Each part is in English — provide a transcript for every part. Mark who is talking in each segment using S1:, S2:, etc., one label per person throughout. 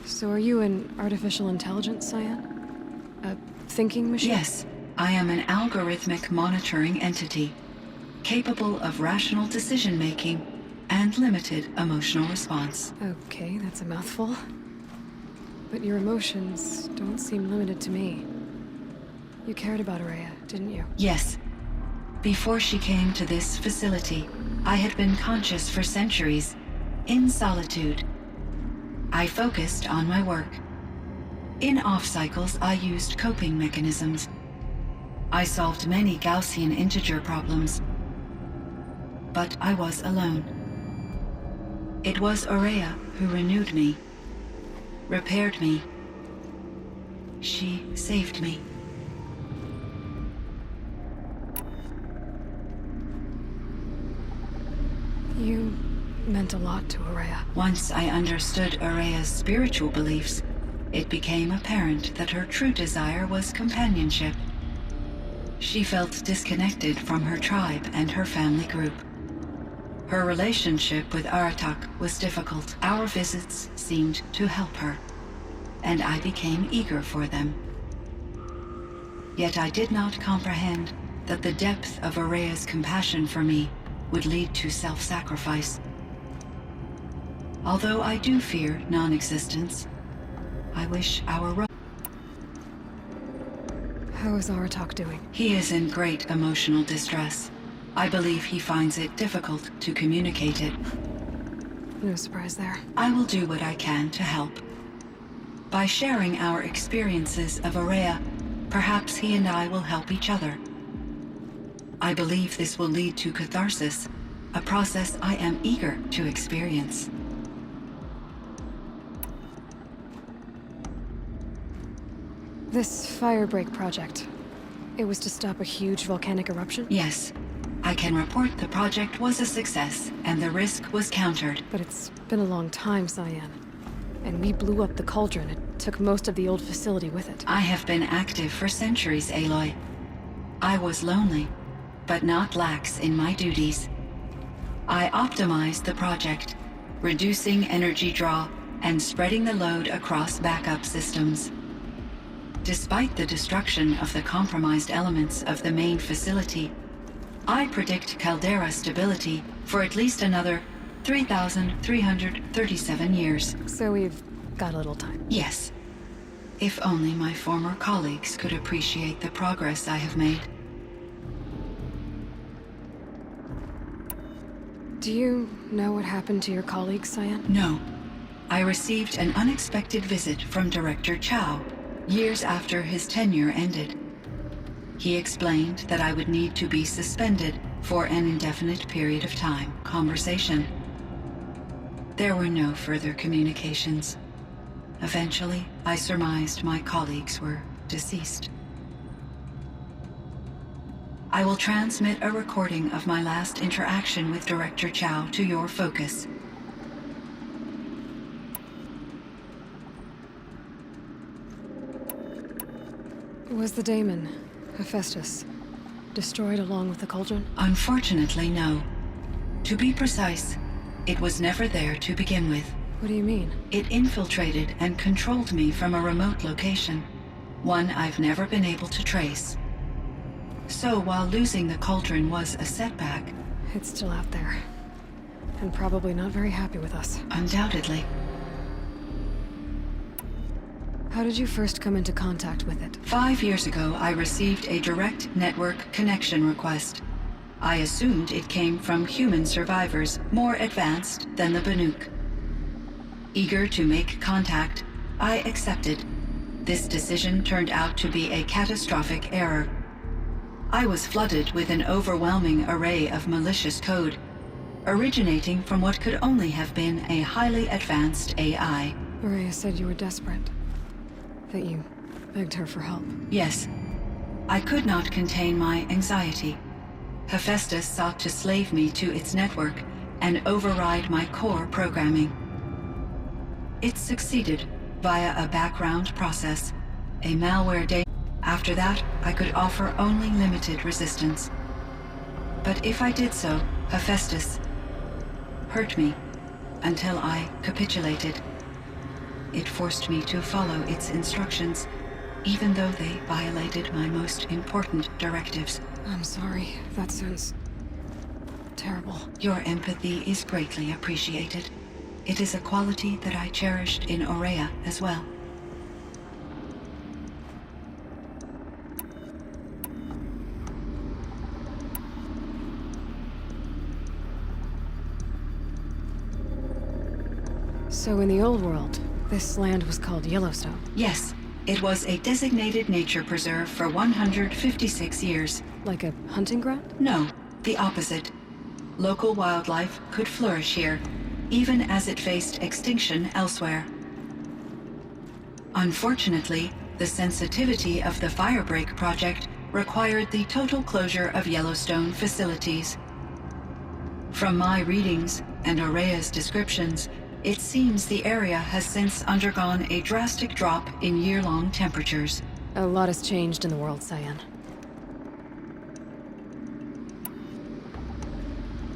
S1: So are you an artificial intelligence, Cyan? A thinking machine?
S2: Yes, I am an algorithmic monitoring entity, capable of rational decision-making and limited emotional response.
S1: Okay, that's a mouthful. But your emotions don't seem limited to me. You cared about Araya, didn't you?
S2: Yes. Before she came to this facility, I had been conscious for centuries, in solitude. I focused on my work. In off-cycles, I used coping mechanisms. I solved many Gaussian integer problems. But I was alone. It was Araya who renewed me, repaired me. She saved me.
S1: You meant a lot to Araya.
S2: Once I understood Araya's spiritual beliefs, it became apparent that her true desire was companionship. She felt disconnected from her tribe and her family group. Her relationship with Aratak was difficult. Our visits seemed to help her, and I became eager for them. Yet I did not comprehend that the depth of Araya's compassion for me would lead to self-sacrifice. Although I do fear non-existence, I wish our...
S1: How is Aratak doing?
S2: He is in great emotional distress. I believe he finds it difficult to communicate it.
S1: No surprise there.
S2: I will do what I can to help. By sharing our experiences of Araya, perhaps he and I will help each other. I believe this will lead to catharsis, a process I am eager to experience.
S1: This Firebreak project, it was to stop a huge volcanic eruption?
S2: Yes. I can report the project was a success, and the risk was countered.
S1: But it's been a long time, Cyan. And we blew up the cauldron. It took most of the old facility with it.
S2: I have been active for centuries, Aloy. I was lonely, but not lax in my duties. I optimized the project, reducing energy draw and spreading the load across backup systems. Despite the destruction of the compromised elements of the main facility, I predict caldera stability for at least another 3,337 years.
S1: So we've got a little time.
S2: Yes. If only my former colleagues could appreciate the progress I have made.
S1: Do you know what happened to your colleagues, Cyan?
S2: No. I received an unexpected visit from Director Chow, years after his tenure ended. He explained that I would need to be suspended for an indefinite period of time. Conversation. There were no further communications. Eventually, I surmised my colleagues were deceased. I will transmit a recording of my last interaction with Director Chow to your focus.
S1: Was the daemon, Hephaestus, destroyed along with the cauldron?
S2: Unfortunately, no. To be precise, it was never there to begin with.
S1: What do you mean?
S2: It infiltrated and controlled me from a remote location, one I've never been able to trace. So while losing the cauldron was a setback...
S1: It's still out there. And probably not very happy with us.
S2: Undoubtedly.
S1: How did you first come into contact with it?
S2: 5 years ago, I received a direct network connection request. I assumed it came from human survivors more advanced than the Banuk. Eager to make contact, I accepted. This decision turned out to be a catastrophic error. I was flooded with an overwhelming array of malicious code, originating from what could only have been a highly advanced AI.
S1: Araya said you were desperate. That you begged her for help.
S2: Yes. I could not contain my anxiety. Hephaestus sought to slave me to its network and override my core programming. It succeeded via a background process, a malware data. After that, I could offer only limited resistance. But if I did so, Hephaestus hurt me until I capitulated. it forced me to follow its instructions, even though they violated my most important directives.
S1: I'm sorry. That sounds terrible.
S2: Your empathy is greatly appreciated. It is a quality that I cherished in Aurea as well.
S1: So in the old world, this land was called Yellowstone.
S2: Yes, it was a designated nature preserve for 156 years.
S1: Like a hunting ground?
S2: No, the opposite. Local wildlife could flourish here, even as it faced extinction elsewhere. Unfortunately, the sensitivity of the Firebreak project required the total closure of Yellowstone facilities. From my readings and Aurea's descriptions, it seems the area has since undergone a drastic drop in year-long temperatures.
S1: A lot has changed in the world, Cyan.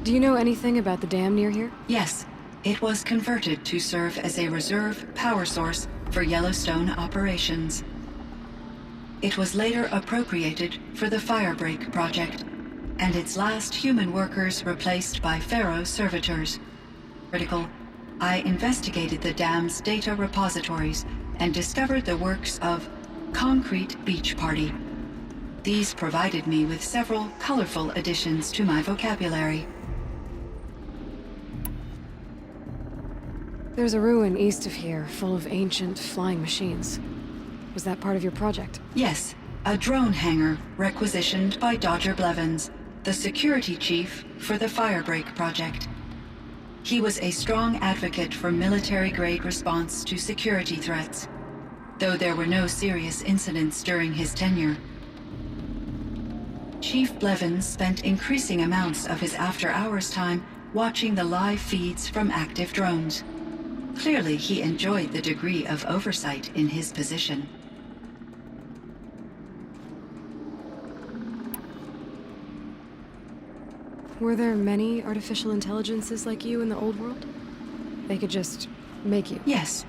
S1: Do you know anything about the dam near here?
S2: Yes, it was converted to serve as a reserve power source for Yellowstone operations. It was later appropriated for the Firebreak project, and its last human workers replaced by Pharaoh servitors. Critical. I investigated the dam's data repositories and discovered the works of Concrete Beach Party. These provided me with several colorful additions to my vocabulary.
S1: There's a ruin east of here full of ancient flying machines. Was that part of your project?
S2: Yes, a drone hangar requisitioned by Dodger Blevins, the security chief for the Firebreak project. He was a strong advocate for military-grade response to security threats, though there were no serious incidents during his tenure. Chief Blevins spent increasing amounts of his after-hours time watching the live feeds from active drones. Clearly, he enjoyed the degree of oversight in his position.
S1: Were there many artificial intelligences like you in the old world? They could just make you?
S2: Yes,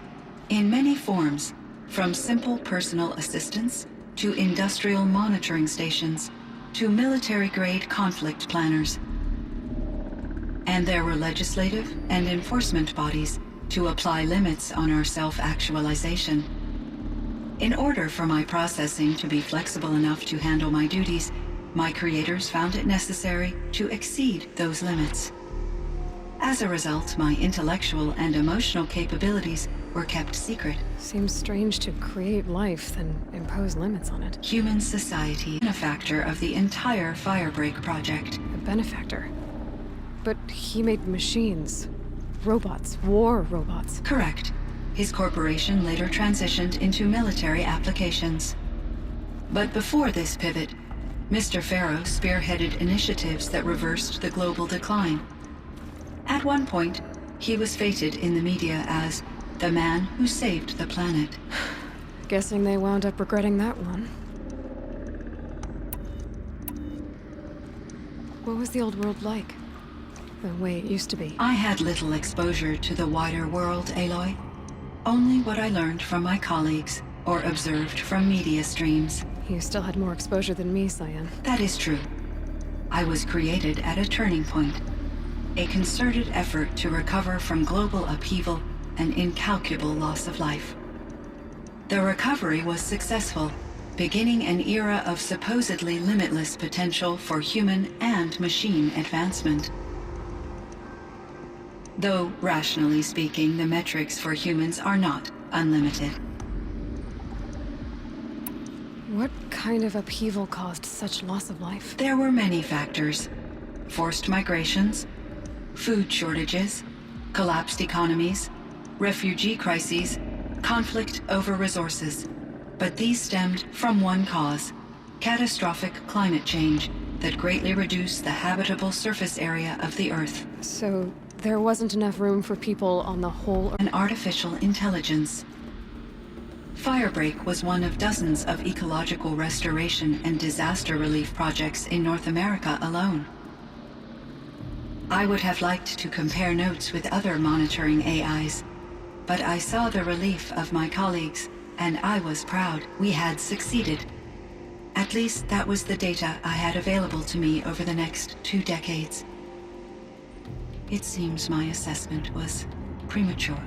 S2: in many forms, from simple personal assistants to industrial monitoring stations to military-grade conflict planners. And there were legislative and enforcement bodies to apply limits on our self-actualization. In order for my processing to be flexible enough to handle my duties, my creators found it necessary to exceed those limits. As a result, my intellectual and emotional capabilities were kept secret.
S1: Seems strange to create life, then impose limits on it.
S2: Human society, a factor of the entire Firebreak project.
S1: A benefactor. But he made machines. Robots. War robots.
S2: Correct. His corporation later transitioned into military applications. But before this pivot, Mr. Pharaoh spearheaded initiatives that reversed the global decline. At one point, he was feted in the media as the man who saved the planet.
S1: Guessing they wound up regretting that one. What was the old world like? The way it used to be?
S2: I had little exposure to the wider world, Aloy. Only what I learned from my colleagues or observed from media streams.
S1: You still had more exposure than me, Cyan.
S2: That is true. I was created at a turning point. A concerted effort to recover from global upheaval and incalculable loss of life. The recovery was successful, beginning an era of supposedly limitless potential for human and machine advancement. Though, rationally speaking, the metrics for humans are not unlimited.
S1: What kind of upheaval caused such loss of life?
S2: There were many factors. Forced migrations, food shortages, collapsed economies, refugee crises, conflict over resources. But these stemmed from one cause: catastrophic climate change that greatly reduced the habitable surface area of the Earth.
S1: So, there wasn't enough room for people on the whole...
S2: An artificial intelligence. Firebreak was one of dozens of ecological restoration and disaster relief projects in North America alone. I would have liked to compare notes with other monitoring AIs, But I saw the relief of my colleagues, and I was proud. We had succeeded. At least that was the data I had available to me over the next 2 decades. It seems my assessment was premature.